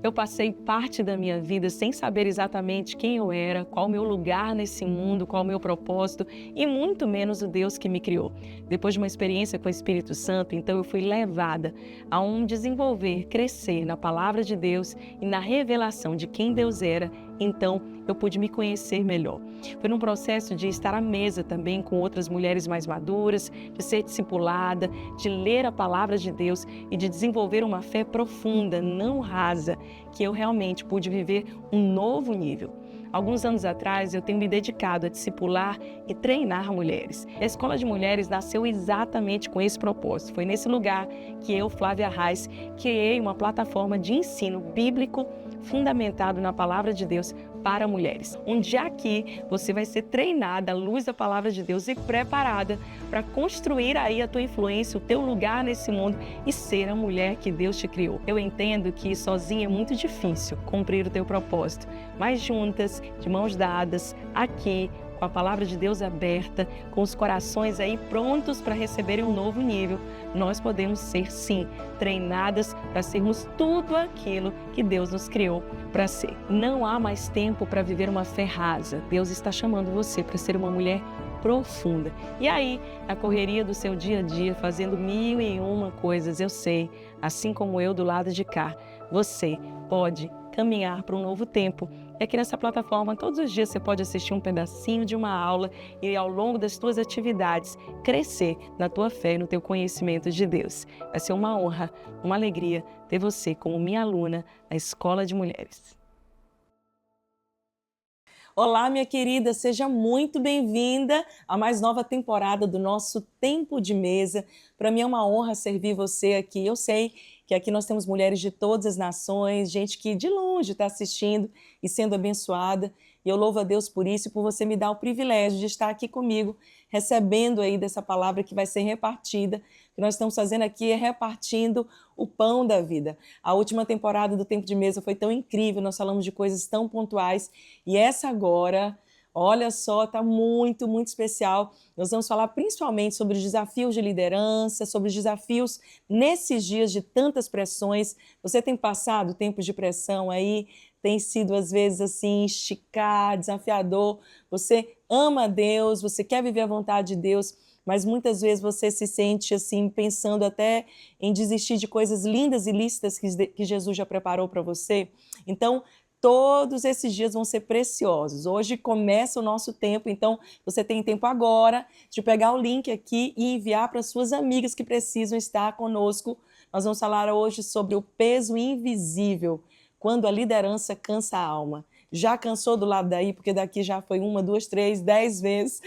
Eu passei parte da minha vida sem saber exatamente quem eu era, qual o meu lugar nesse mundo, qual o meu propósito e muito menos o Deus que me criou. Depois de uma experiência com o Espírito Santo, então eu fui levada a desenvolver, crescer na palavra de Deus e na revelação de quem Deus era. Então eu pude me conhecer melhor. Foi num processo de estar à mesa também com outras mulheres mais maduras, de ser discipulada, de ler a palavra de Deus e de desenvolver uma fé profunda, não rasa, que eu realmente pude viver um novo nível. Alguns anos atrás, eu tenho me dedicado a discipular e treinar mulheres. A Escola de Mulheres nasceu exatamente com esse propósito. Foi nesse lugar que eu, Flávia Reis, criei uma plataforma de ensino bíblico fundamentado na palavra de Deus para mulheres. Onde aqui você vai ser treinada à luz da palavra de Deus e preparada para construir aí a tua influência, o teu lugar nesse mundo e ser a mulher que Deus te criou. Eu entendo que sozinha é muito difícil cumprir o teu propósito, mas juntas, de mãos dadas, aqui, com a palavra de Deus aberta, com os corações aí prontos para receberem um novo nível, nós podemos ser, sim, treinadas para sermos tudo aquilo que Deus nos criou para ser. Não há mais tempo para viver uma fé rasa. Deus está chamando você para ser uma mulher profunda. E aí, na correria do seu dia a dia, fazendo 1001 coisas, eu sei, assim como eu do lado de cá, você pode caminhar para um novo tempo. E aqui nessa plataforma, todos os dias você pode assistir um pedacinho de uma aula e ao longo das tuas atividades crescer na tua fé e no teu conhecimento de Deus. Vai ser uma honra, uma alegria ter você como minha aluna na Escola de Mulheres. Olá, minha querida, seja muito bem-vinda a mais nova temporada do nosso Tempo de Mesa. Para mim é uma honra servir você aqui. Eu sei que aqui nós temos mulheres de todas as nações, gente que de longe está assistindo e sendo abençoada. E eu louvo a Deus por isso e por você me dar o privilégio de estar aqui comigo, recebendo aí dessa palavra que vai ser repartida. O que nós estamos fazendo aqui é repartindo o pão da vida. A última temporada do Tempo de Mesa foi tão incrível, nós falamos de coisas tão pontuais. E essa agora, olha só, está muito, muito especial. Nós vamos falar principalmente sobre os desafios de liderança, sobre os desafios nesses dias de tantas pressões. Você tem passado tempos de pressão aí? Tem sido, às vezes, assim, esticar, desafiador. Você ama a Deus, você quer viver a vontade de Deus, mas muitas vezes você se sente, assim, pensando até em desistir de coisas lindas e lícitas que Jesus já preparou para você. Então, todos esses dias vão ser preciosos. Hoje começa o nosso tempo, então você tem tempo agora de pegar o link aqui e enviar para suas amigas que precisam estar conosco. Nós vamos falar hoje sobre o peso invisível, quando a liderança cansa a alma. Já cansou do lado daí? Porque daqui já foi 1, 2, 3, 10 vezes.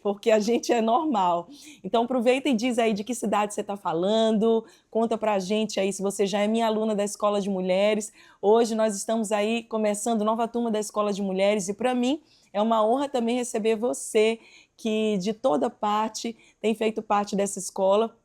Porque a gente é normal. Então aproveita e diz aí de que cidade você está falando, conta pra gente aí se você já é minha aluna da Escola de Mulheres. Hoje nós estamos aí começando nova turma da Escola de Mulheres e para mim é uma honra também receber você que de toda parte tem feito parte dessa escola.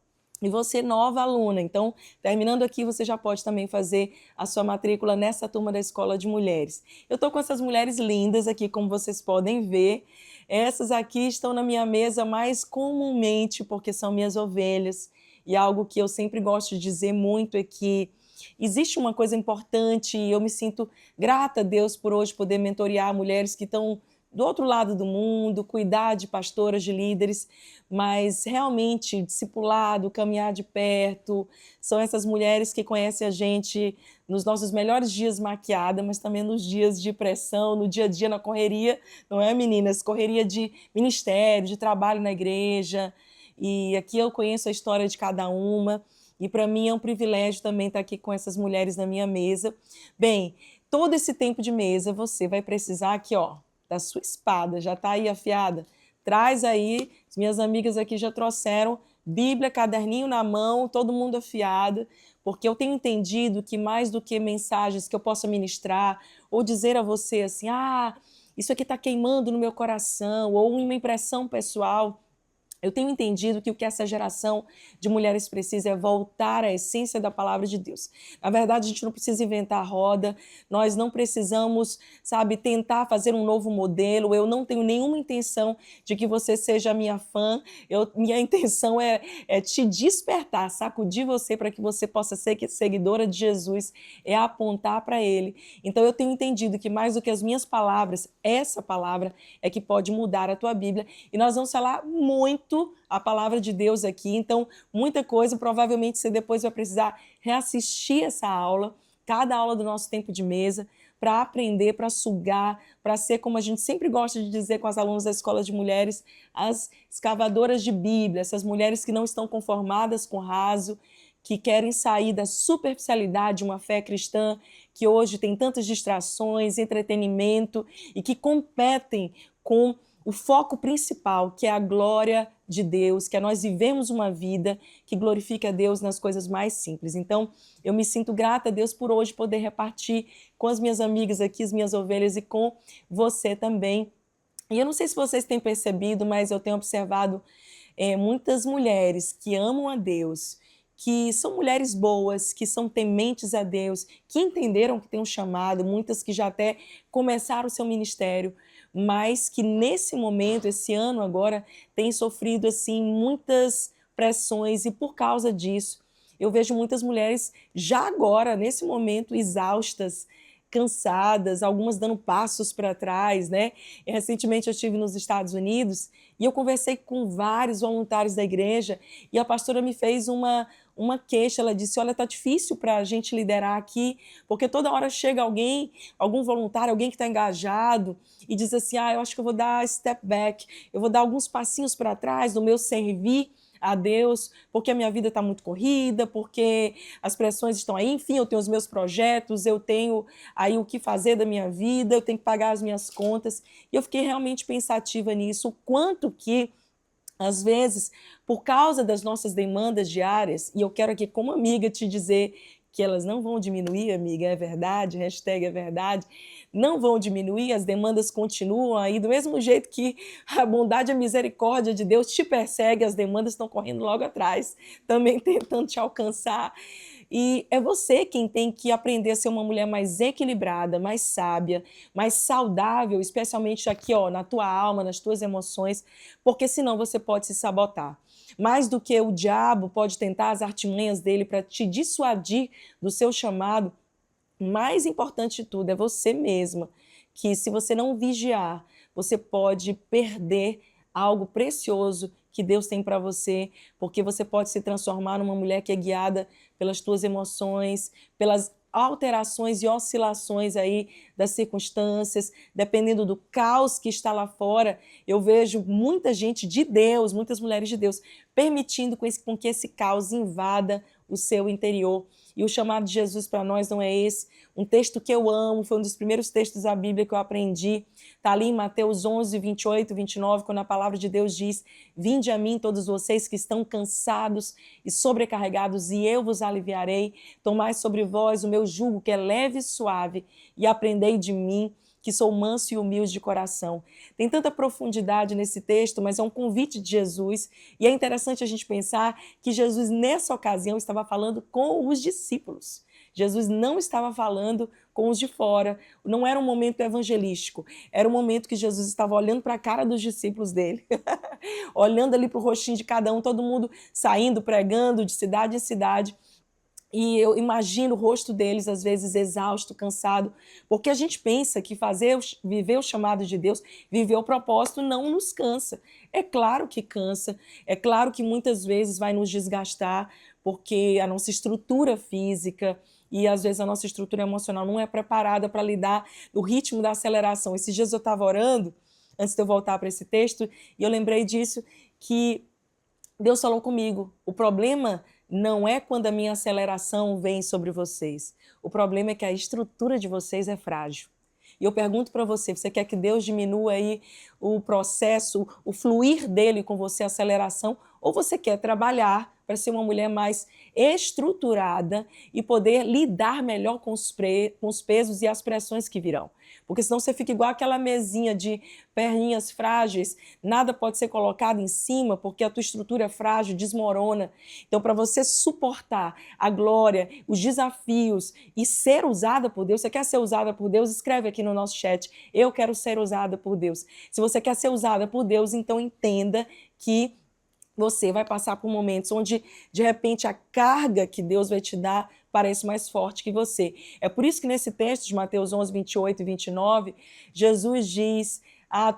E você, nova aluna, então, terminando aqui, você já pode também fazer a sua matrícula nessa turma da Escola de Mulheres. Eu estou com essas mulheres lindas aqui, como vocês podem ver. Essas aqui estão na minha mesa mais comumente, porque são minhas ovelhas. E algo que eu sempre gosto de dizer muito é que existe uma coisa importante e eu me sinto grata a Deus por hoje poder mentorear mulheres que estão do outro lado do mundo, cuidar de pastoras, de líderes, mas realmente discipulado, caminhar de perto, são essas mulheres que conhecem a gente nos nossos melhores dias maquiada, mas também nos dias de pressão, no dia a dia, na correria, não é, meninas? Correria de ministério, de trabalho na igreja, e aqui eu conheço a história de cada uma, e para mim é um privilégio também estar aqui com essas mulheres na minha mesa. Bem, todo esse tempo de mesa você vai precisar aqui, ó, da sua espada, já está aí afiada? Traz aí, as minhas amigas aqui já trouxeram Bíblia, caderninho na mão, todo mundo afiado, porque eu tenho entendido que mais do que mensagens que eu possa ministrar ou dizer a você assim, isso aqui está queimando no meu coração, ou uma impressão pessoal, Eu tenho entendido que o que essa geração de mulheres precisa é voltar à essência da palavra de Deus. Na verdade, a gente não precisa inventar a roda, nós não precisamos, sabe, tentar fazer um novo modelo. Eu não tenho nenhuma intenção de que você seja minha fã. Minha intenção é te despertar, sacudir você para que você possa ser seguidora de Jesus, é apontar para Ele. Então eu tenho entendido que mais do que as minhas palavras, essa palavra é que pode mudar a tua Bíblia. E nós vamos falar muito a palavra de Deus aqui, então muita coisa, provavelmente você depois vai precisar reassistir essa aula, cada aula do nosso tempo de mesa, para aprender, para sugar, para ser, como a gente sempre gosta de dizer com as alunas da Escola de Mulheres, as escavadoras de Bíblia, essas mulheres que não estão conformadas com o raso, que querem sair da superficialidade de uma fé cristã, que hoje tem tantas distrações, entretenimento, e que competem com o foco principal, que é a glória de Deus, que é nós vivemos uma vida que glorifica a Deus nas coisas mais simples. Então, eu me sinto grata a Deus por hoje poder repartir com as minhas amigas aqui, as minhas ovelhas, e com você também. E eu não sei se vocês têm percebido, mas eu tenho observado muitas mulheres que amam a Deus, que são mulheres boas, que são tementes a Deus, que entenderam que tem um chamado, muitas que já até começaram o seu ministério, mas que nesse momento, esse ano agora, têm sofrido assim muitas pressões, e por causa disso eu vejo muitas mulheres já agora, nesse momento, exaustas, cansadas, algumas dando passos para trás, né? E recentemente eu estive nos Estados Unidos e eu conversei com vários voluntários da igreja e a pastora me fez uma queixa. Ela disse: olha, tá difícil para a gente liderar aqui, porque toda hora chega alguém, algum voluntário, alguém que está engajado e diz assim: eu acho que eu vou dar step back, eu vou dar alguns passinhos para trás no meu servir a Deus, porque a minha vida está muito corrida, porque as pressões estão aí, enfim, eu tenho os meus projetos, eu tenho aí o que fazer da minha vida, eu tenho que pagar as minhas contas. E eu fiquei realmente pensativa nisso, o quanto que, às vezes, por causa das nossas demandas diárias, e eu quero aqui como amiga te dizer que elas não vão diminuir, amiga, é verdade, hashtag é verdade, não vão diminuir, as demandas continuam aí, do mesmo jeito que a bondade e a misericórdia de Deus te persegue, as demandas estão correndo logo atrás, também tentando te alcançar. E é você quem tem que aprender a ser uma mulher mais equilibrada, mais sábia, mais saudável, especialmente aqui, ó, na tua alma, nas tuas emoções, porque senão você pode se sabotar. Mais do que o diabo pode tentar as artimanhas dele para te dissuadir do seu chamado, mais importante de tudo é você mesma, que se você não vigiar, você pode perder algo precioso que Deus tem para você, porque você pode se transformar numa mulher que é guiada pelas tuas emoções, pelas alterações e oscilações aí das circunstâncias, dependendo do caos que está lá fora. Eu vejo muita gente de Deus, muitas mulheres de Deus, permitindo com que esse caos invada o seu interior. E o chamado de Jesus para nós não é esse. Um texto que eu amo, foi um dos primeiros textos da Bíblia que eu aprendi, está ali em Mateus 11, 28, 29, quando a palavra de Deus diz: vinde a mim todos vocês que estão cansados e sobrecarregados, e eu vos aliviarei. Tomai sobre vós o meu jugo, que é leve e suave, e aprendei de mim, que sou manso e humilde de coração. Tem tanta profundidade nesse texto, mas é um convite de Jesus, e é interessante a gente pensar que Jesus, nessa ocasião, estava falando com os discípulos. Jesus não estava falando com os de fora, não era um momento evangelístico, era um momento que Jesus estava olhando para a cara dos discípulos dele, olhando ali para o rostinho de cada um, todo mundo saindo, pregando de cidade em cidade. E eu imagino o rosto deles, às vezes, exausto, cansado, porque a gente pensa que viver o chamado de Deus, viver o propósito, não nos cansa. É claro que cansa, é claro que muitas vezes vai nos desgastar, porque a nossa estrutura física e, às vezes, a nossa estrutura emocional não é preparada para lidar no ritmo da aceleração. Esses dias eu estava orando, antes de eu voltar para esse texto, e eu lembrei disso, que Deus falou comigo: o problema não é quando a minha aceleração vem sobre vocês. O problema é que a estrutura de vocês é frágil. E eu pergunto para você, você quer que Deus diminua aí o processo, o fluir dele com você, a aceleração, ou você quer trabalhar para ser uma mulher mais estruturada e poder lidar melhor com os pesos e as pressões que virão. Porque senão você fica igual aquela mesinha de perninhas frágeis, nada pode ser colocado em cima porque a tua estrutura é frágil, desmorona. Então, para você suportar a glória, os desafios e ser usada por Deus, você quer ser usada por Deus? Escreve aqui no nosso chat, eu quero ser usada por Deus. Se você quer ser usada por Deus, então entenda que você vai passar por momentos onde, de repente, a carga que Deus vai te dar parece mais forte que você. É por isso que nesse texto de Mateus 11, 28 e 29, Jesus diz,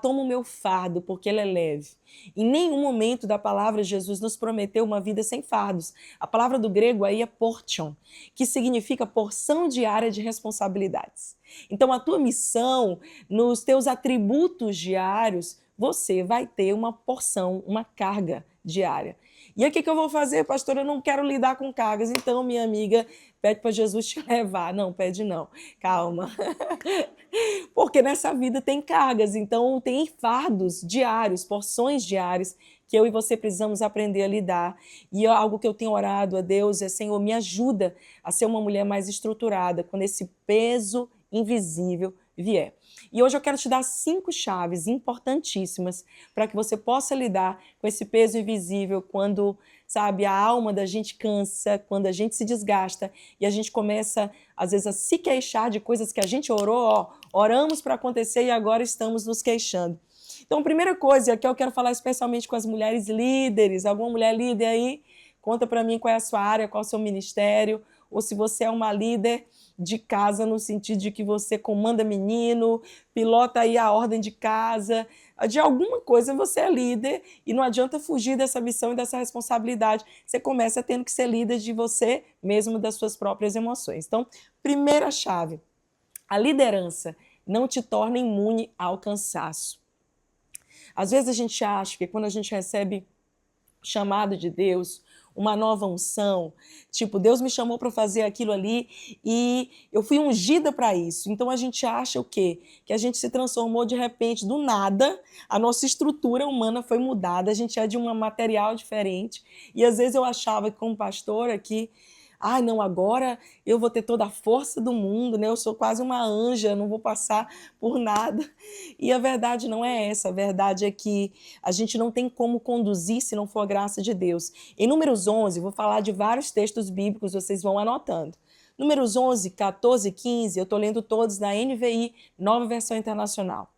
toma o meu fardo, porque ele é leve. Em nenhum momento da palavra, Jesus nos prometeu uma vida sem fardos. A palavra do grego aí é portion, que significa porção diária de responsabilidades. Então, a tua missão, nos teus atributos diários, você vai ter uma porção, uma carga diária. E aí o que eu vou fazer, pastor? Eu não quero lidar com cargas. Então, minha amiga, pede para Jesus te levar. Não, pede não. Calma. Porque nessa vida tem cargas, então tem fardos diários, porções diárias que eu e você precisamos aprender a lidar. E algo que eu tenho orado a Deus é, Senhor, me ajuda a ser uma mulher mais estruturada quando esse peso invisível vier. E hoje eu quero te dar 5 chaves importantíssimas para que você possa lidar com esse peso invisível quando, sabe, a alma da gente cansa, quando a gente se desgasta e a gente começa, às vezes, a se queixar de coisas que a gente orou, oramos para acontecer e agora estamos nos queixando. Então, a primeira coisa, que eu quero falar especialmente com as mulheres líderes, alguma mulher líder aí, conta para mim qual é a sua área, qual é o seu ministério, ou se você é uma líder de casa no sentido de que você comanda menino, pilota aí a ordem de casa, de alguma coisa você é líder e não adianta fugir dessa missão e dessa responsabilidade. Você começa tendo que ser líder de você mesmo, das suas próprias emoções. Então, primeira chave, a liderança não te torna imune ao cansaço. Às vezes a gente acha que quando a gente recebe chamado de Deus, uma nova unção, tipo, Deus me chamou para fazer aquilo ali e eu fui ungida para isso. Então a gente acha o quê? Que a gente se transformou de repente, do nada, a nossa estrutura humana foi mudada, a gente é de um material diferente. E às vezes eu achava que como pastora que não, agora eu vou ter toda a força do mundo, né? Eu sou quase uma anja, não vou passar por nada. E a verdade não é essa, a verdade é que a gente não tem como conduzir se não for a graça de Deus. Em Números 11, vou falar de vários textos bíblicos, vocês vão anotando. Números 11, 14 e 15, eu estou lendo todos na NVI, Nova Versão Internacional.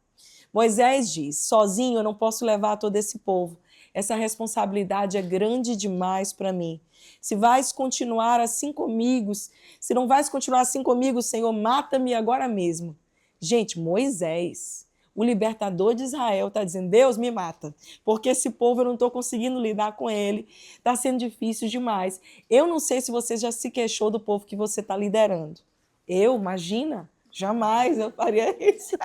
Moisés diz, sozinho eu não posso levar todo esse povo. Essa responsabilidade é grande demais para mim. Se vais continuar assim comigo, se não vais continuar assim comigo, Senhor, mata-me agora mesmo. Gente, Moisés, o libertador de Israel, está dizendo, Deus me mata, porque esse povo eu não estou conseguindo lidar com ele, está sendo difícil demais. Eu não sei se você já se queixou do povo que você está liderando. Imagina, jamais eu faria isso.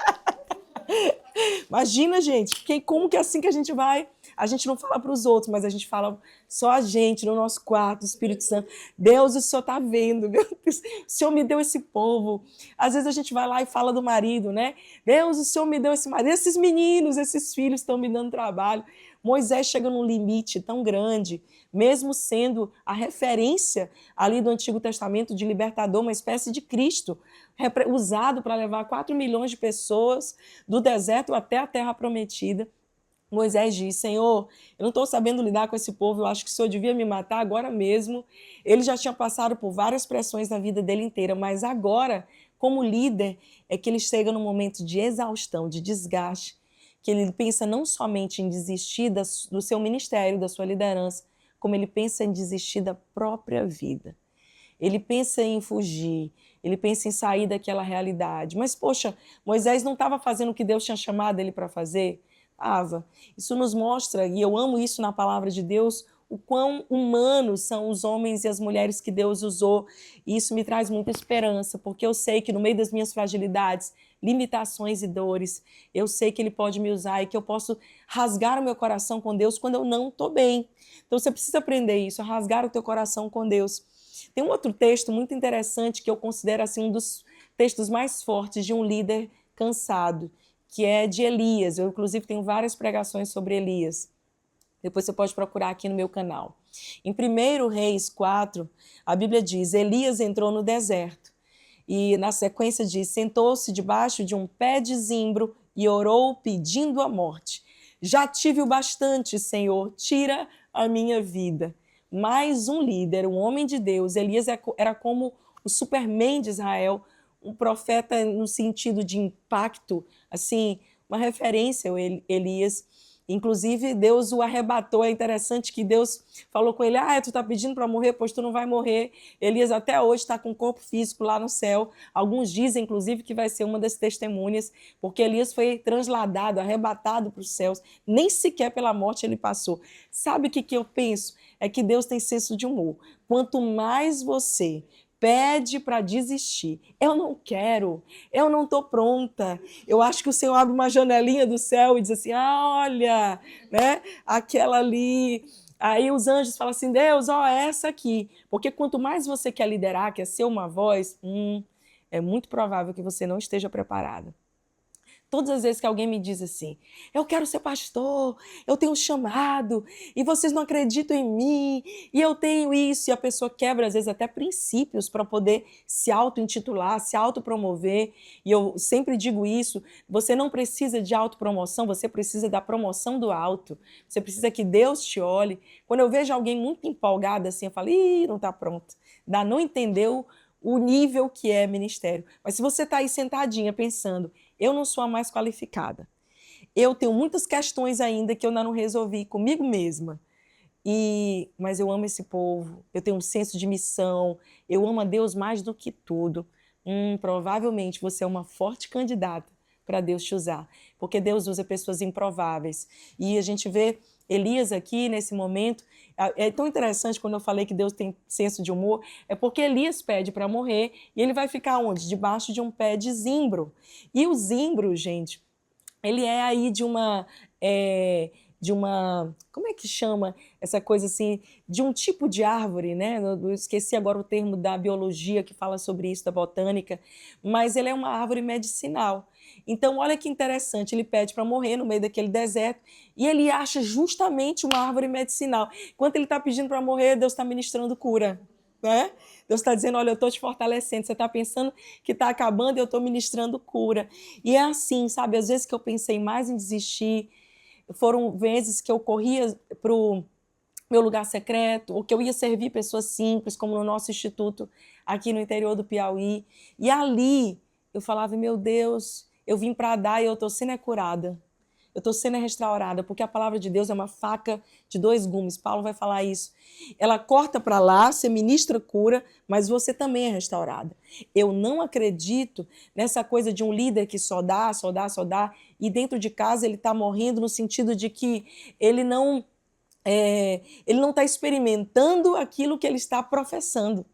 Imagina, gente, como que é assim que a gente vai? A gente não fala para os outros, mas a gente fala só a gente, no nosso quarto, o Espírito Santo. Deus, o Senhor está vendo, meu Deus, o Senhor me deu esse povo. Às vezes a gente vai lá e fala do marido, né? Deus, o Senhor me deu esse marido. Esses meninos, esses filhos estão me dando trabalho. Moisés chega num limite tão grande, mesmo sendo a referência ali do Antigo Testamento de libertador, uma espécie de Cristo, usado para levar 4 milhões de pessoas do deserto até a terra prometida. Moisés diz, Senhor, eu não estou sabendo lidar com esse povo, eu acho que o Senhor devia me matar agora mesmo. Ele já tinha passado por várias pressões na vida dele inteira, mas agora, como líder, é que ele chega num momento de exaustão, de desgaste, que ele pensa não somente em desistir do seu ministério, da sua liderança, como ele pensa em desistir da própria vida. Ele pensa em fugir, ele pensa em sair daquela realidade. Mas, poxa, Moisés não estava fazendo o que Deus tinha chamado ele para fazer? Isso nos mostra, e eu amo isso na palavra de Deus, o quão humanos são os homens e as mulheres que Deus usou. E isso me traz muita esperança, porque eu sei que no meio das minhas fragilidades, limitações e dores, eu sei que Ele pode me usar e que eu posso rasgar o meu coração com Deus quando eu não estou bem. Então você precisa aprender isso, rasgar o teu coração com Deus. Tem um outro texto muito interessante que eu considero assim, um dos textos mais fortes de um líder cansado, que é de Elias. Eu, inclusive, tenho várias pregações sobre Elias. Depois você pode procurar aqui no meu canal. Em 1 Reis 4, a Bíblia diz: Elias entrou no deserto. E na sequência diz: sentou-se debaixo de um pé de zimbro e orou pedindo a morte. Já tive o bastante, Senhor, tira a minha vida. Mais um líder, um homem de Deus. Elias era como o Superman de Israel, um profeta no sentido de impacto, assim, uma referência, Elias. Inclusive, Deus o arrebatou. É interessante que Deus falou com ele: tu está pedindo para morrer, pois tu não vai morrer. Elias até hoje está com o corpo físico lá no céu. Alguns dizem, inclusive, que vai ser uma das testemunhas, porque Elias foi transladado, arrebatado para os céus. Nem sequer pela morte ele passou. Sabe o que eu penso? É que Deus tem senso de humor. Quanto mais você pede para desistir, eu não quero, eu não estou pronta. Eu acho que o Senhor abre uma janelinha do céu e diz assim: olha, né, aquela ali. Aí os anjos falam assim: Deus, essa aqui. Porque quanto mais você quer liderar, quer ser uma voz, é muito provável que você não esteja preparada. Todas as vezes que alguém me diz assim: eu quero ser pastor, eu tenho um chamado, e vocês não acreditam em mim, e eu tenho isso, e a pessoa quebra às vezes até princípios para poder se auto-intitular, se autopromover, e eu sempre digo isso: você não precisa de autopromoção, você precisa da promoção do alto, você precisa que Deus te olhe. Quando eu vejo alguém muito empolgada assim, eu falo: não está pronto, não entendeu o nível que é ministério. Mas se você está aí sentadinha pensando: eu não sou a mais qualificada, eu tenho muitas questões ainda que eu ainda não resolvi comigo mesma, mas eu amo esse povo, eu tenho um senso de missão, eu amo a Deus mais do que tudo, provavelmente você é uma forte candidata para Deus te usar, porque Deus usa pessoas improváveis. E a gente vê Elias aqui nesse momento. É tão interessante quando eu falei que Deus tem senso de humor, é porque Elias pede para morrer e ele vai ficar onde? Debaixo de um pé de zimbro. E o zimbro, gente, ele é aí como é que chama essa coisa assim, de um tipo de árvore, né? Eu esqueci agora o termo da biologia que fala sobre isso, da botânica, mas ele é uma árvore medicinal. Então, olha que interessante, ele pede para morrer no meio daquele deserto e ele acha justamente uma árvore medicinal. Enquanto ele está pedindo para morrer, Deus está ministrando cura, né? Deus está dizendo: olha, eu estou te fortalecendo, você está pensando que está acabando e eu estou ministrando cura. E é assim, sabe, às vezes que eu pensei mais em desistir, foram vezes que eu corria para o meu lugar secreto, ou que eu ia servir pessoas simples, como no nosso instituto aqui no interior do Piauí, e ali eu falava: meu Deus, eu vim para dar e eu estou sendo curada. Eu estou sendo restaurada, porque a palavra de Deus é uma faca de dois gumes. Paulo vai falar isso. Ela corta para lá, você ministra cura, mas você também é restaurada. Eu não acredito nessa coisa de um líder que só dá, e dentro de casa ele está morrendo no sentido de que ele não está experimentando aquilo que ele está professando.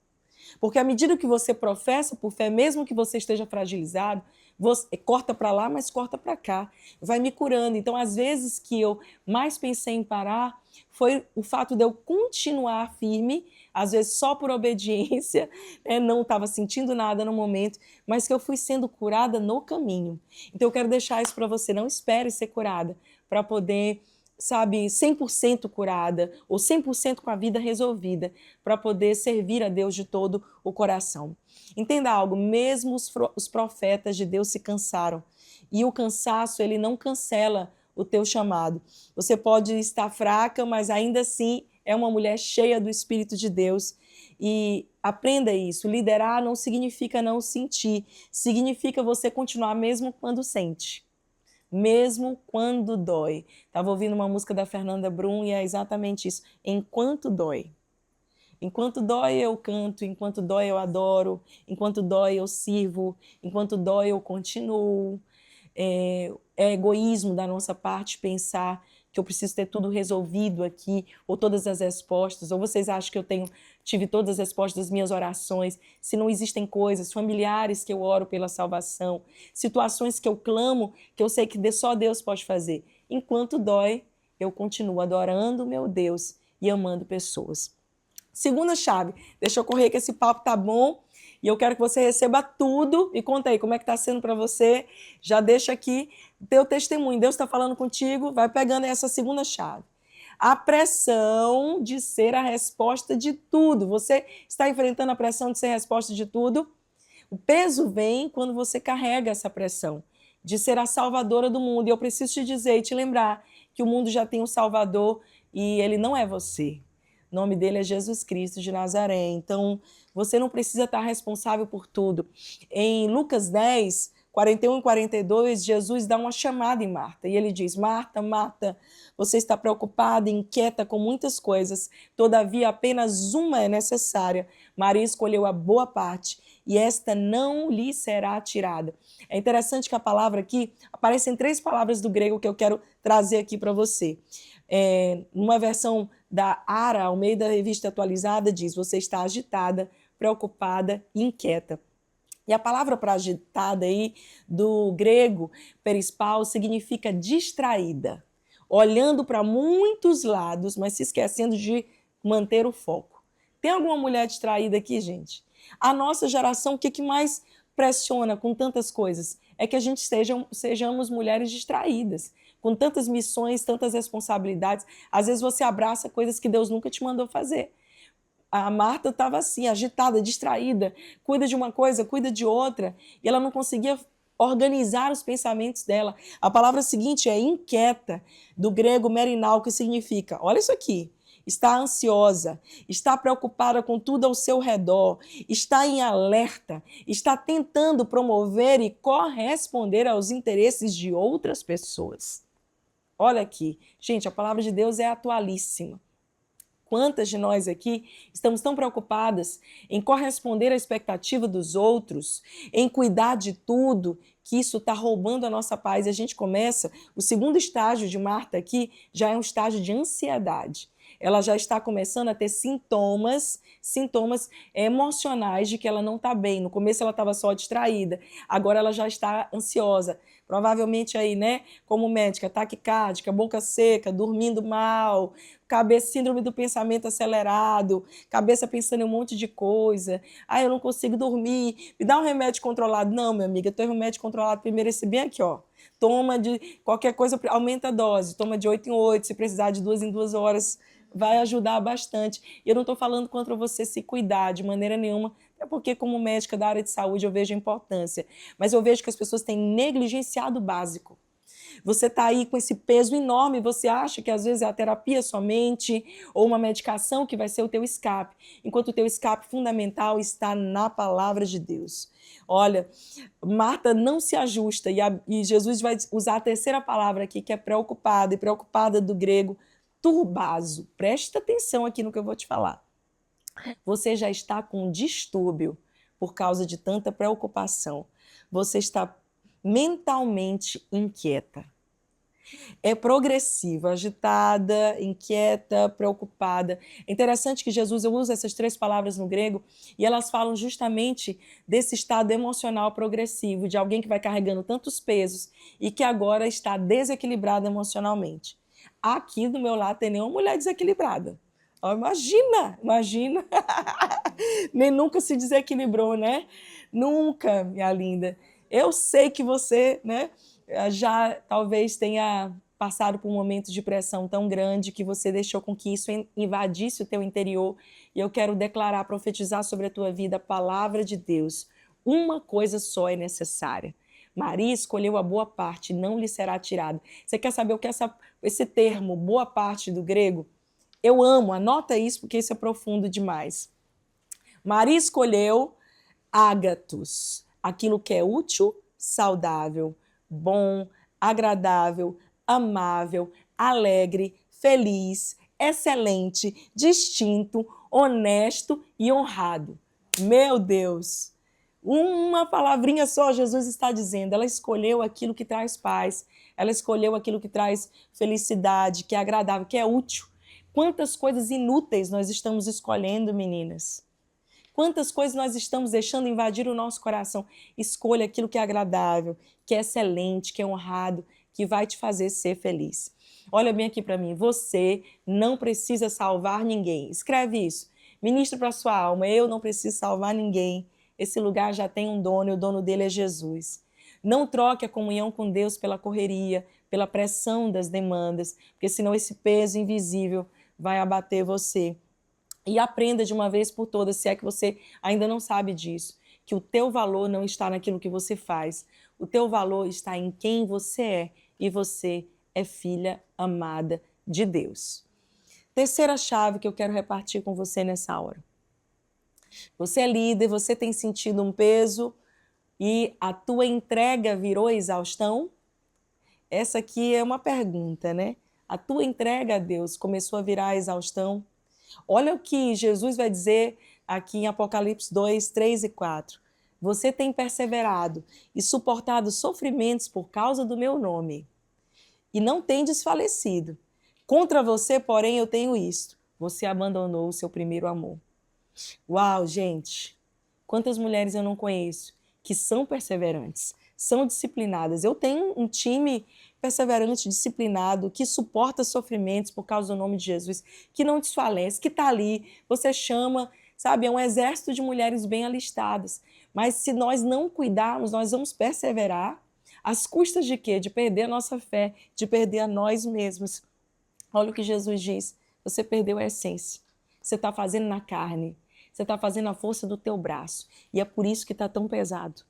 Porque à medida que você professa por fé, mesmo que você esteja fragilizado, você corta para lá, mas corta para cá, vai me curando. Então, às vezes que eu mais pensei em parar, foi o fato de eu continuar firme, às vezes só por obediência, não estava sentindo nada no momento, mas que eu fui sendo curada no caminho. Então, eu quero deixar isso para você: não espere ser curada para poder, sabe, 100% curada ou 100% com a vida resolvida, para poder servir a Deus de todo o coração. Entenda algo: mesmo os profetas de Deus se cansaram, e o cansaço, ele não cancela o teu chamado. Você pode estar fraca, mas ainda assim é uma mulher cheia do Espírito de Deus. E aprenda isso: liderar não significa não sentir, significa você continuar mesmo quando sente. Mesmo quando dói. Estava ouvindo uma música da Fernanda Brum e é exatamente isso: enquanto dói. Enquanto dói eu canto, enquanto dói eu adoro, enquanto dói eu sirvo, enquanto dói eu continuo. É egoísmo da nossa parte pensar que eu preciso ter tudo resolvido aqui, ou todas as respostas, ou vocês acham que eu tive todas as respostas das minhas orações, se não existem coisas, familiares que eu oro pela salvação, situações que eu clamo, que eu sei que só Deus pode fazer. Enquanto dói, eu continuo adorando o meu Deus e amando pessoas. Segunda chave, deixa eu correr que esse papo tá bom e eu quero que você receba tudo. E conta aí como é que tá sendo para você. Já deixa aqui teu testemunho. Deus está falando contigo, vai pegando essa segunda chave. A pressão de ser a resposta de tudo. Você está enfrentando a pressão de ser a resposta de tudo? O peso vem quando você carrega essa pressão de ser a salvadora do mundo. E eu preciso te dizer e te lembrar que o mundo já tem um salvador e ele não é você. O nome dele é Jesus Cristo de Nazaré. Então, você não precisa estar responsável por tudo. Em Lucas 10, 41 e 42, Jesus dá uma chamada em Marta. E ele diz, Marta, Marta, você está preocupada, inquieta com muitas coisas. Todavia, apenas uma é necessária. Maria escolheu a boa parte e esta não lhe será tirada. É interessante que a palavra aqui, aparecem 3 palavras do grego que eu quero trazer aqui para você. Numa versão da ARA, ao meio da revista atualizada, diz, você está agitada, preocupada e inquieta. E a palavra para agitada aí, do grego, perispal, significa distraída, olhando para muitos lados, mas se esquecendo de manter o foco. Tem alguma mulher distraída aqui, gente? A nossa geração, o que mais pressiona com tantas coisas? É que a gente sejamos mulheres distraídas, com tantas missões, tantas responsabilidades. Às vezes você abraça coisas que Deus nunca te mandou fazer. A Marta estava assim, agitada, distraída, cuida de uma coisa, cuida de outra, e ela não conseguia organizar os pensamentos dela. A palavra seguinte é inquieta, do grego merinal, que significa, olha isso aqui, está ansiosa, está preocupada com tudo ao seu redor, está em alerta, está tentando promover e corresponder aos interesses de outras pessoas. Olha aqui, gente, a palavra de Deus é atualíssima. Quantas de nós aqui estamos tão preocupadas em corresponder à expectativa dos outros, em cuidar de tudo, que isso está roubando a nossa paz. E a gente começa, o segundo estágio de Marta aqui já é um estágio de ansiedade. Ela já está começando a ter sintomas emocionais de que ela não está bem. No começo ela estava só distraída, agora ela já está ansiosa. Provavelmente aí, né, como médica, taquicárdica, boca seca, dormindo mal, cabeça, síndrome do pensamento acelerado, cabeça pensando em um monte de coisa. Ah, eu não consigo dormir, me dá um remédio controlado. Não, minha amiga, teu remédio controlado primeiro esse bem aqui, ó. Toma de qualquer coisa, aumenta a dose, toma de 8 em 8, se precisar de 2 em 2 horas, vai ajudar bastante. E eu não estou falando contra você se cuidar de maneira nenhuma, até porque como médica da área de saúde eu vejo a importância, mas eu vejo que as pessoas têm negligenciado o básico. Você está aí com esse peso enorme, você acha que às vezes é a terapia somente, ou uma medicação que vai ser o teu escape, enquanto o teu escape fundamental está na palavra de Deus. Olha, Marta não se ajusta, e Jesus vai usar a terceira palavra aqui, que é preocupada, e preocupada do grego, turbazo. Presta atenção aqui no que eu vou te falar. Você já está com um distúrbio por causa de tanta preocupação. Você está mentalmente inquieta. É progressiva, agitada, inquieta, preocupada. É interessante que Jesus usa essas 3 palavras no grego e elas falam justamente desse estado emocional progressivo, de alguém que vai carregando tantos pesos e que agora está desequilibrado emocionalmente. Aqui do meu lado tem nenhuma mulher desequilibrada. Oh, imagina! Nem nunca se desequilibrou, né? Nunca, minha linda. Eu sei que você, né, já talvez tenha passado por um momento de pressão tão grande que você deixou com que isso invadisse o teu interior. E eu quero declarar, profetizar sobre a tua vida a palavra de Deus. Uma coisa só é necessária. Maria escolheu a boa parte, não lhe será tirada. Você quer saber o que é esse termo, boa parte do grego? Eu amo, anota isso porque isso é profundo demais. Maria escolheu ágatos, aquilo que é útil, saudável, bom, agradável, amável, alegre, feliz, excelente, distinto, honesto e honrado. Meu Deus! Uma palavrinha só Jesus está dizendo, ela escolheu aquilo que traz paz, ela escolheu aquilo que traz felicidade, que é agradável, que é útil. Quantas coisas inúteis nós estamos escolhendo, meninas? Quantas coisas nós estamos deixando invadir o nosso coração? Escolha aquilo que é agradável, que é excelente, que é honrado, que vai te fazer ser feliz. Olha bem aqui para mim, você não precisa salvar ninguém. Escreve isso. Ministra para a sua alma, eu não preciso salvar ninguém. Esse lugar já tem um dono e o dono dele é Jesus. Não troque a comunhão com Deus pela correria, pela pressão das demandas, porque senão esse peso invisível vai abater você. E aprenda de uma vez por todas, se é que você ainda não sabe disso, que o teu valor não está naquilo que você faz, o teu valor está em quem você é, e você é filha amada de Deus. Terceira chave que eu quero repartir com você nessa hora. Você é líder, você tem sentido um peso e a tua entrega virou exaustão? Essa aqui é uma pergunta, né? A tua entrega a Deus começou a virar exaustão? Olha o que Jesus vai dizer aqui em Apocalipse 2, 3 e 4. Você tem perseverado e suportado sofrimentos por causa do meu nome, e não tem desfalecido. Contra você, porém, eu tenho isto: você abandonou o seu primeiro amor. Uau, gente! Quantas mulheres eu não conheço que são perseverantes, são disciplinadas. Eu tenho um time perseverante, disciplinado, que suporta sofrimentos por causa do nome de Jesus, que não desfalece, que está ali. Você chama, sabe, é um exército de mulheres bem alistadas. Mas se nós não cuidarmos, nós vamos perseverar. Às custas de quê? De perder a nossa fé, de perder a nós mesmos. Olha o que Jesus diz: você perdeu a essência. Você está fazendo na carne. Você está fazendo a força do teu braço. E é por isso que está tão pesado.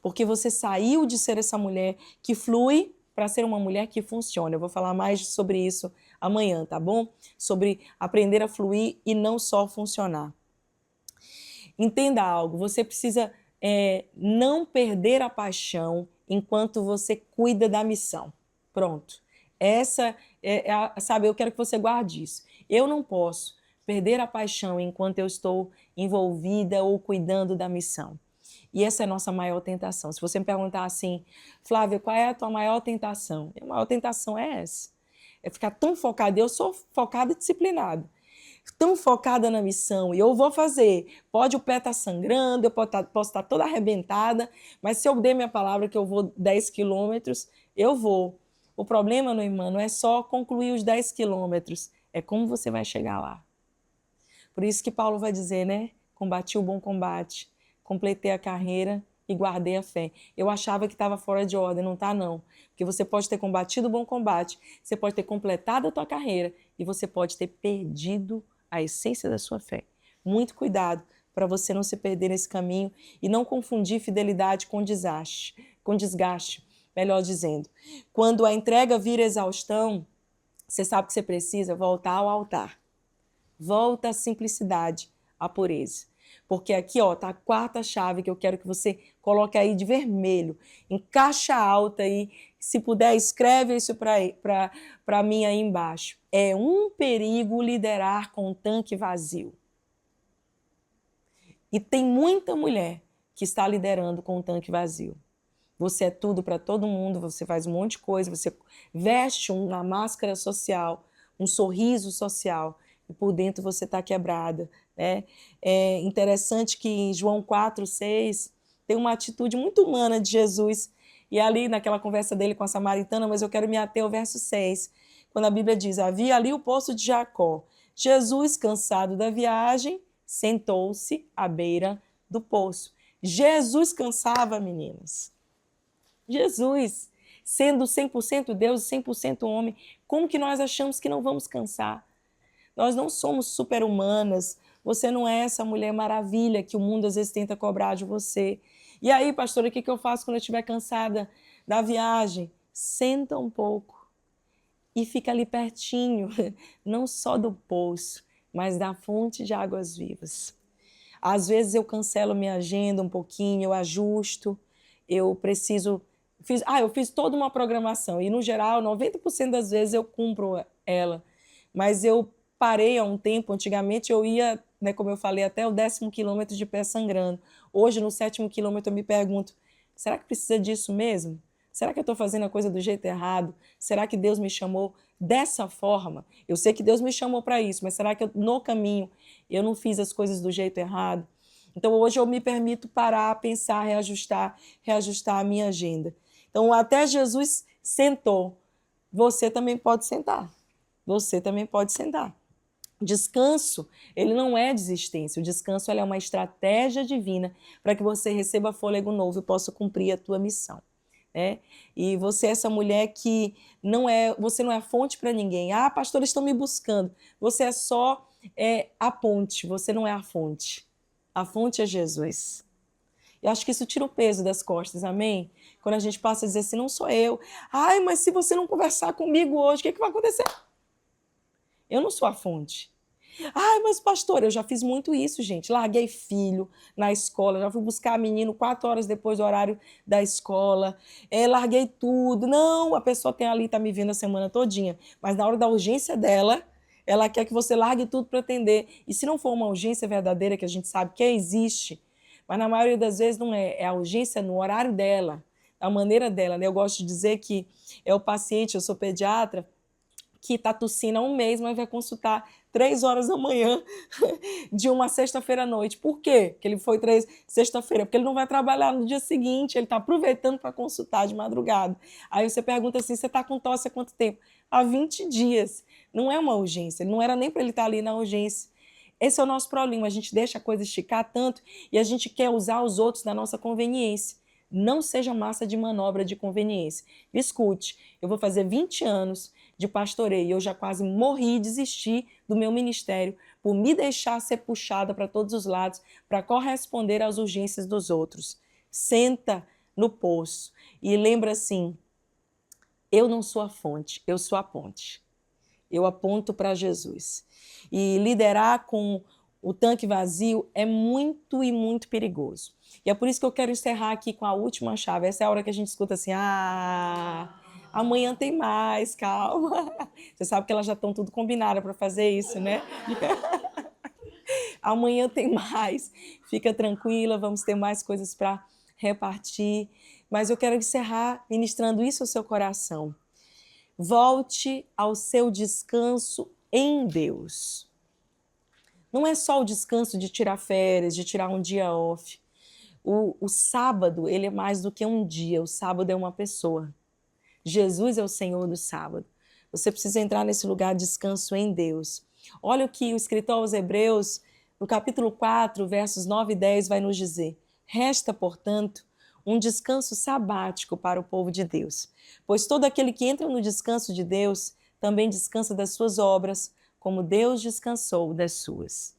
Porque você saiu de ser essa mulher que flui para ser uma mulher que funciona. Eu vou falar mais sobre isso amanhã, tá bom? Sobre aprender a fluir e não só funcionar. Entenda algo, você precisa não perder a paixão enquanto você cuida da missão. Pronto. Essa sabe, eu quero que você guarde isso. Eu não posso perder a paixão enquanto eu estou envolvida ou cuidando da missão. E essa é a nossa maior tentação. Se você me perguntar assim, Flávia, qual é a tua maior tentação? A maior tentação é essa. É ficar tão focada. Eu sou focada e disciplinada. Tão focada na missão, e eu vou fazer. Pode o pé estar sangrando, eu posso estar toda arrebentada, mas se eu der minha palavra que eu vou 10 quilômetros, eu vou. O problema, meu irmão, não é só concluir os 10 quilômetros, é como você vai chegar lá. Por isso que Paulo vai dizer, né? Combati o bom combate, completei a carreira e guardei a fé. Eu achava que estava fora de ordem, não está não. Porque você pode ter combatido o bom combate, você pode ter completado a tua carreira e você pode ter perdido a essência da sua fé. Muito cuidado para você não se perder nesse caminho e não confundir fidelidade com desgaste, melhor dizendo. Quando a entrega vira exaustão, você sabe que você precisa voltar ao altar. Volta à simplicidade, à pureza. Porque aqui está a quarta chave que eu quero que você coloque aí de vermelho, em caixa alta aí. Se puder, escreve isso para mim aí embaixo. É um perigo liderar com um tanque vazio. E tem muita mulher que está liderando com um tanque vazio. Você é tudo para todo mundo, você faz um monte de coisa, você veste uma máscara social, um sorriso social, e por dentro você está quebrada. Né? É interessante que em João 4:6 tem uma atitude muito humana de Jesus, e ali naquela conversa dele com a samaritana, mas eu quero me ater ao verso 6, quando a Bíblia diz: havia ali o poço de Jacó. Jesus, cansado da viagem, sentou-se à beira do poço. Jesus cansava, meninas. Jesus, sendo 100% Deus e 100% homem, como que nós achamos que não vamos cansar? Nós não somos super-humanas. Você não é essa mulher maravilha que o mundo às vezes tenta cobrar de você. E aí, pastora, o que eu faço quando eu estiver cansada da viagem? Senta um pouco e fica ali pertinho, não só do poço, mas da fonte de águas vivas. Às vezes eu cancelo minha agenda um pouquinho, eu ajusto, eu fiz toda uma programação e, no geral, 90% das vezes eu cumpro ela, mas eu parei há um tempo. Antigamente eu ia, né, como eu falei, até o 10º quilômetro de pé sangrando. Hoje, no 7º quilômetro, eu me pergunto, será que precisa disso mesmo? Será que eu estou fazendo a coisa do jeito errado? Será que Deus me chamou dessa forma? Eu sei que Deus me chamou para isso, mas será que no caminho eu não fiz as coisas do jeito errado? Então hoje eu me permito parar, pensar, reajustar a minha agenda. Então até Jesus sentou, você também pode sentar. Você também pode sentar. Descanso, ele não é desistência. O descanso é uma estratégia divina para que você receba fôlego novo e possa cumprir a tua missão. né? E você é essa mulher que você não é a fonte para ninguém. Ah, pastor, estão me buscando. Você é só a ponte, você não é a fonte. A fonte é Jesus. Eu acho que isso tira o peso das costas, amém? Quando a gente passa a dizer assim, não sou eu. Ai, mas se você não conversar comigo hoje, o que vai acontecer? Eu não sou a fonte. Ai, mas pastor, eu já fiz muito isso, gente. Larguei filho na escola, já fui buscar menino 4 horas depois do horário da escola, larguei tudo. Não, a pessoa tem ali, tá me vendo a semana todinha, mas na hora da urgência dela, ela quer que você largue tudo para atender. E se não for uma urgência verdadeira, que a gente sabe que existe, mas na maioria das vezes não é a urgência no horário dela, da maneira dela, né? Eu gosto de dizer que é o paciente, eu sou pediatra, que está tossindo há um mês, mas vai consultar 3 horas da manhã de uma sexta-feira à noite. Por quê? Que ele foi sexta-feira? Porque ele não vai trabalhar no dia seguinte, ele está aproveitando para consultar de madrugada. Aí você pergunta assim, você está com tosse há quanto tempo? Há 20 dias. Não é uma urgência, não era nem para ele estar ali na urgência. Esse é o nosso problema, a gente deixa a coisa esticar tanto e a gente quer usar os outros na nossa conveniência. Não seja massa de manobra de conveniência. Escute, eu vou fazer 20 anos de pastoreio e eu já quase morri e desisti do meu ministério por me deixar ser puxada para todos os lados para corresponder às urgências dos outros. Senta no poço e lembra assim, eu não sou a fonte, eu sou a ponte. Eu aponto para Jesus. E liderar com o tanque vazio é muito e muito perigoso. E é por isso que eu quero encerrar aqui com a última chave. Essa é a hora que a gente escuta assim, amanhã tem mais, calma. Você sabe que elas já estão tudo combinadas para fazer isso, né? Amanhã tem mais. Fica tranquila, vamos ter mais coisas para repartir. Mas eu quero encerrar ministrando isso ao seu coração. Volte ao seu descanso em Deus. Não é só o descanso de tirar férias, de tirar um dia off. O sábado, ele é mais do que um dia. O sábado é uma pessoa. Jesus é o Senhor do sábado. Você precisa entrar nesse lugar de descanso em Deus. Olha o que o escritor aos Hebreus, no capítulo 4, versos 9 e 10, vai nos dizer. Resta, portanto, um descanso sabático para o povo de Deus. Pois todo aquele que entra no descanso de Deus também descansa das suas obras, como Deus descansou das suas.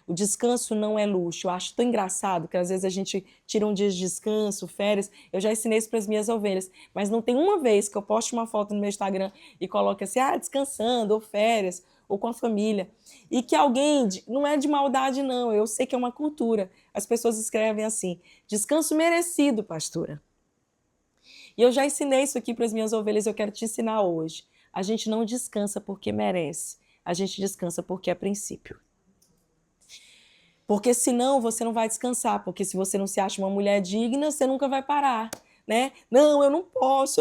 O descanso não é luxo. Eu acho tão engraçado que às vezes a gente tira um dia de descanso, férias. Eu já ensinei isso para as minhas ovelhas, mas não tem uma vez que eu poste uma foto no meu Instagram e coloque assim, descansando, ou férias, ou com a família. E que alguém, não é de maldade não, eu sei que é uma cultura. As pessoas escrevem assim, descanso merecido, pastora. E eu já ensinei isso aqui para as minhas ovelhas, eu quero te ensinar hoje. A gente não descansa porque merece, a gente descansa porque é princípio. Porque senão você não vai descansar, porque se você não se acha uma mulher digna, você nunca vai parar, né? Não, eu não posso,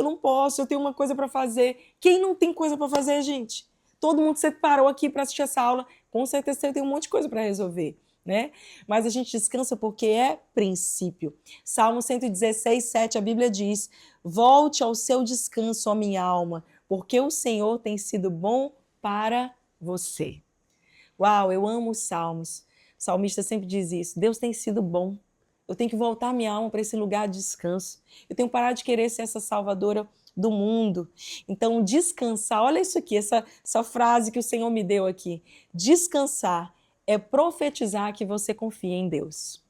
eu tenho uma coisa para fazer. Quem não tem coisa para fazer, gente? Todo mundo que parou aqui para assistir essa aula, com certeza você tem um monte de coisa para resolver, né? Mas a gente descansa porque é princípio. Salmo 116, 7, a Bíblia diz, volte ao seu descanso, ó minha alma, porque o Senhor tem sido bom para você. Uau, eu amo os salmos. O salmista sempre diz isso. Deus tem sido bom. Eu tenho que voltar minha alma para esse lugar de descanso. Eu tenho que parar de querer ser essa salvadora do mundo. Então, descansar, olha isso aqui, essa frase que o Senhor me deu aqui. Descansar é profetizar que você confia em Deus.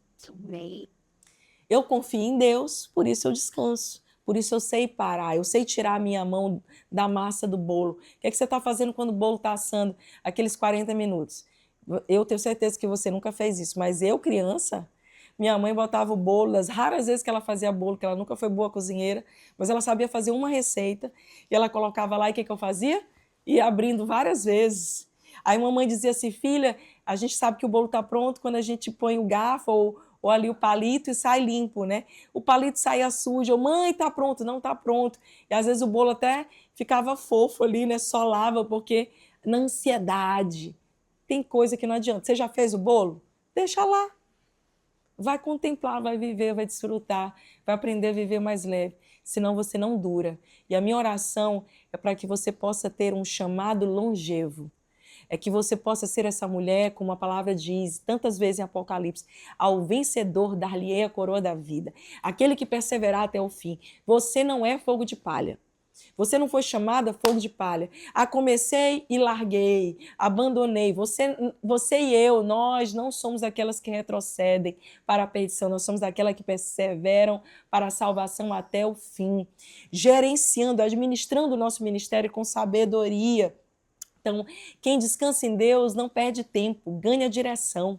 Eu confio em Deus, por isso eu descanso. Por isso eu sei parar, eu sei tirar a minha mão da massa do bolo. O que é que você está fazendo quando o bolo está assando aqueles 40 minutos? Eu tenho certeza que você nunca fez isso, mas eu, criança, minha mãe botava o bolo, das raras vezes que ela fazia bolo, que ela nunca foi boa cozinheira, mas ela sabia fazer uma receita, e ela colocava lá, e o que eu fazia? Ia abrindo várias vezes. Aí mamãe dizia assim, filha, a gente sabe que o bolo está pronto quando a gente põe o garfo ou ali o palito e sai limpo, né? O palito saía sujo, mãe, tá pronto, não tá pronto. E às vezes o bolo até ficava fofo ali, né? Solava, porque na ansiedade. Tem coisa que não adianta. Você já fez o bolo? Deixa lá. Vai contemplar, vai viver, vai desfrutar, vai aprender a viver mais leve. Senão você não dura. E a minha oração é para que você possa ter um chamado longevo. é que você possa ser essa mulher, como a palavra diz tantas vezes em Apocalipse, ao vencedor dar-lhe-ei a coroa da vida, aquele que perseverar até o fim. Você não é fogo de palha. Você não foi chamada fogo de palha. Ah, comecei e larguei, abandonei. Você e eu, nós não somos aquelas que retrocedem para a perdição, nós somos aquelas que perseveram para a salvação até o fim, gerenciando, administrando o nosso ministério com sabedoria. Então, quem descansa em Deus não perde tempo, ganha direção.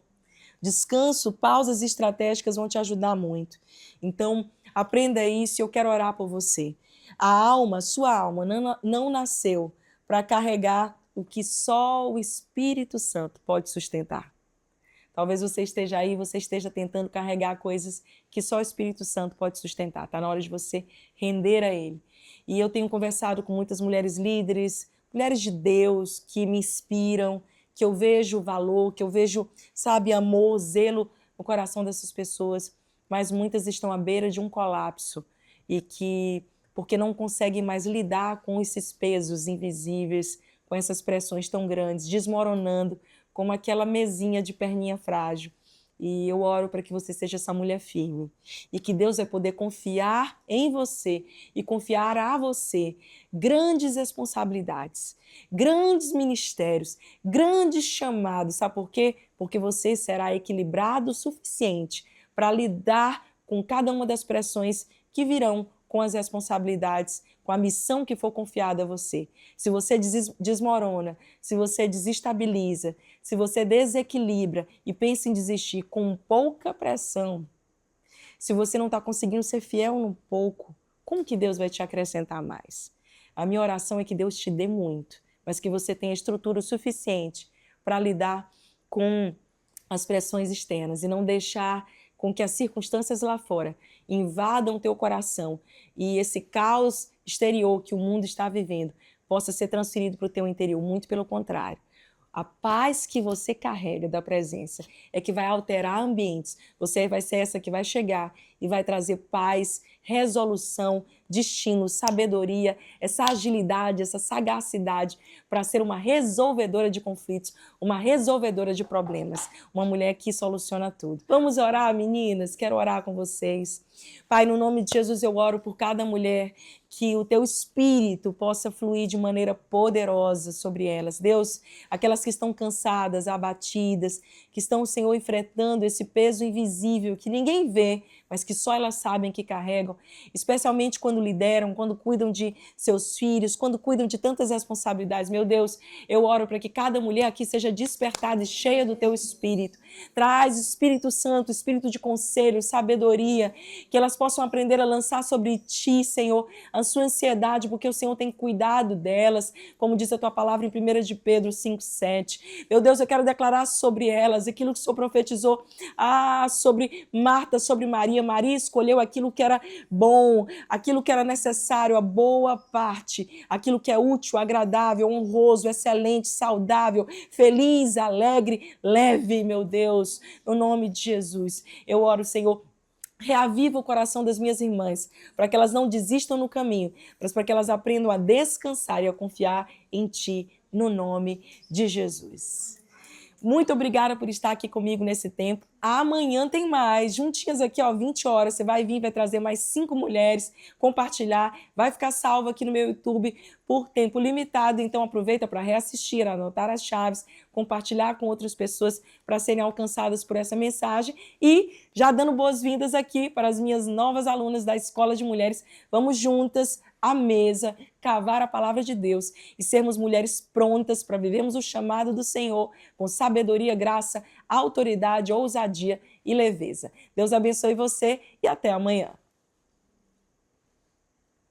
Descanso, pausas estratégicas vão te ajudar muito. Então, aprenda isso e eu quero orar por você. A alma, sua alma, não nasceu para carregar o que só o Espírito Santo pode sustentar. Talvez você esteja aí, você esteja tentando carregar coisas que só o Espírito Santo pode sustentar. Está na hora de você render a Ele. E eu tenho conversado com muitas mulheres líderes, mulheres de Deus que me inspiram, que eu vejo valor, que eu vejo, sabe, amor, zelo no coração dessas pessoas, mas muitas estão à beira de um colapso e que, porque não conseguem mais lidar com esses pesos invisíveis, com essas pressões tão grandes, desmoronando como aquela mesinha de perninha frágil. E eu oro para que você seja essa mulher firme e que Deus vai poder confiar em você e confiar a você grandes responsabilidades, grandes ministérios, grandes chamados. Sabe por quê? Porque você será equilibrado o suficiente para lidar com cada uma das pressões que virão com as responsabilidades, com a missão que for confiada a você. Se você desmorona, se você desestabiliza, se você desequilibra e pensa em desistir com pouca pressão, se você não está conseguindo ser fiel no pouco, como que Deus vai te acrescentar mais? A minha oração é que Deus te dê muito, mas que você tenha estrutura suficiente para lidar com as pressões externas e não deixar com que as circunstâncias lá fora invadam o teu coração e esse caos exterior que o mundo está vivendo possa ser transferido para o teu interior. Muito pelo contrário. A paz que você carrega da presença é que vai alterar ambientes. Você vai ser essa que vai chegar e vai trazer paz, resolução, destino, sabedoria, essa agilidade, essa sagacidade para ser uma resolvedora de conflitos, uma resolvedora de problemas, uma mulher que soluciona tudo. Vamos orar, meninas? Quero orar com vocês. Pai, no nome de Jesus eu oro por cada mulher, que o teu espírito possa fluir de maneira poderosa sobre elas. Deus, aquelas que estão cansadas, abatidas, que estão, Senhor, enfrentando esse peso invisível que ninguém vê, mas que só elas sabem que carregam, especialmente quando lideram, quando cuidam de seus filhos, quando cuidam de tantas responsabilidades. Meu Deus, eu oro para que cada mulher aqui seja despertada e cheia do teu espírito. Traz Espírito Santo, espírito de conselho, sabedoria, que elas possam aprender a lançar sobre ti, Senhor, a sua ansiedade, porque o Senhor tem cuidado delas, como diz a tua palavra em 1 de Pedro 5:7. Meu Deus, eu quero declarar sobre elas aquilo que o Senhor profetizou sobre Marta, sobre Maria. Maria escolheu aquilo que era bom, aquilo que era necessário, a boa parte, aquilo que é útil, agradável, honroso, excelente, saudável, feliz, alegre, leve, meu Deus, no nome de Jesus. Eu oro, Senhor, reaviva o coração das minhas irmãs, para que elas não desistam no caminho, mas para que elas aprendam a descansar e a confiar em Ti, no nome de Jesus. Muito obrigada por estar aqui comigo nesse tempo. Amanhã tem mais, juntinhas aqui, 20 horas, você vai vir, vai trazer mais 5 mulheres, compartilhar, vai ficar salvo aqui no meu YouTube por tempo limitado, então aproveita para reassistir, anotar as chaves, compartilhar com outras pessoas para serem alcançadas por essa mensagem e já dando boas-vindas aqui para as minhas novas alunas da Escola de Mulheres. Vamos juntas à mesa, cavar a palavra de Deus e sermos mulheres prontas para vivermos o chamado do Senhor com sabedoria, graça, autoridade, ousadia e leveza. Deus abençoe você e até amanhã.